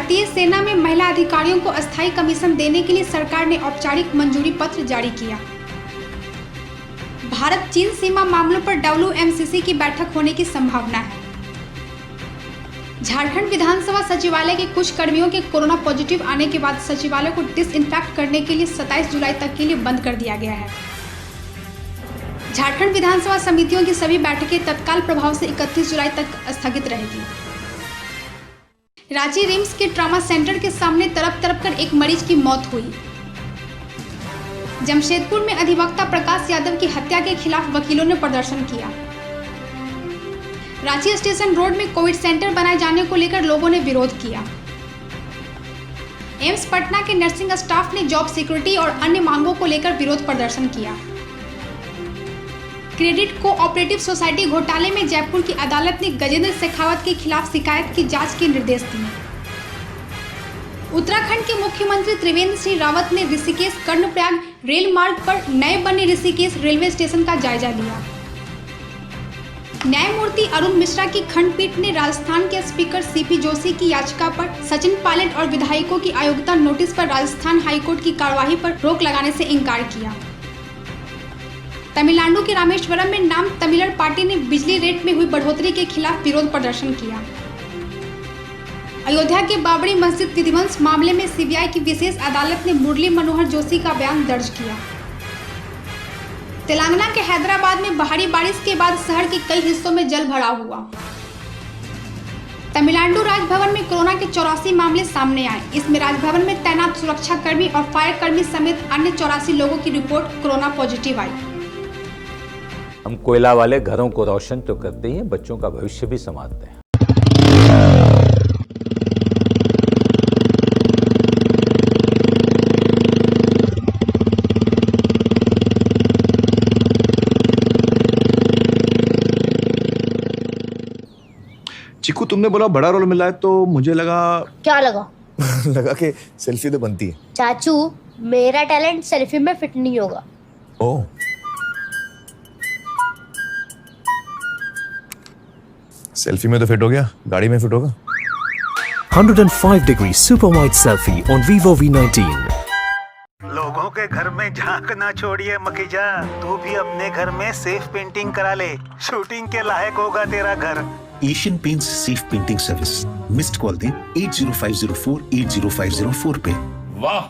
भारतीय सेना में महिला अधिकारियों को अस्थायी कमीशन देने के लिए सरकार ने औपचारिक मंजूरी पत्र जारी किया। भारत चीन सीमा मामलों पर WMCC की बैठक होने की संभावना है। झारखंड विधानसभा सचिवालय के कुछ कर्मियों के कोरोना पॉजिटिव आने के बाद सचिवालय को डिसइंफेक्ट करने के लिए 27 जुलाई तक के लिए बंद कर दिया गया है। झारखंड विधानसभा समितियों की सभी बैठकें तत्काल प्रभाव से 31 जुलाई तक स्थगित रहेगी। रांची रिम्स के ट्रॉमा सेंटर के सामने तड़प कर एक मरीज की मौत हुई। जमशेदपुर में अधिवक्ता प्रकाश यादव की हत्या के खिलाफ वकीलों ने प्रदर्शन किया। रांची स्टेशन रोड में कोविड सेंटर बनाए जाने को लेकर लोगों ने विरोध किया। एम्स पटना के नर्सिंग स्टाफ ने जॉब सिक्योरिटी और अन्य मांगों को लेकर विरोध प्रदर्शन किया। क्रेडिट कोऑपरेटिव सोसाइटी घोटाले में जयपुर की अदालत ने गजेंद्र शेखावत के खिलाफ शिकायत की जांच के निर्देश दिए। उत्तराखंड के मुख्यमंत्री त्रिवेंद्र सिंह रावत ने ऋषिकेश कर्णप्रयाग रेल मार्ग पर नए बने ऋषिकेश रेलवे स्टेशन का जायजा लिया। न्यायमूर्ति अरुण मिश्रा की खंडपीठ ने राजस्थान के स्पीकर CP जोशी की याचिका पर सचिन पायलट और विधायकों की अयोग्यता नोटिस पर राजस्थान हाईकोर्ट की कार्यवाही पर रोक लगाने से इनकार किया। तमिलनाडु के रामेश्वरम में नाम तमिलर पार्टी ने बिजली रेट में हुई बढ़ोतरी के खिलाफ विरोध प्रदर्शन किया। अयोध्या के बाबरी मस्जिद विध्वंस मामले में CBI की विशेष अदालत ने मुरली मनोहर जोशी का बयान दर्ज किया। तेलंगाना के हैदराबाद में भारी बारिश के बाद शहर के कई हिस्सों में जल भराव हुआ। तमिलनाडु राजभवन में कोरोना के 84 मामले सामने आए। इसमें राजभवन में तैनात सुरक्षा कर्मी और फायर कर्मी समेत अन्य 84 लोगों की रिपोर्ट कोरोना पॉजिटिव आई। हम कोयला वाले घरों को रोशन तो करते ही हैं, बच्चों का भविष्य भी संवारते हैं। चिकू, तुमने बोला बड़ा रोल मिला है तो मुझे लगा। क्या लगा? लगा कि सेल्फी तो बनती है। चाचू, मेरा टैलेंट सेल्फी में फिट नहीं होगा। ओह, सेल्फी में तो फिट हो गया, गाड़ी में फिट होगा। 105 degree super wide selfie on Vivo V19। लोगों के घर में झांक ना छोड़िए मखीजा, तू भी अपने घर में सेफ पेंटिंग करा ले। शूटिंग के लायक होगा तेरा घर। Asian paints safe painting service. Missed call दें 80504 80504 पे। वाह,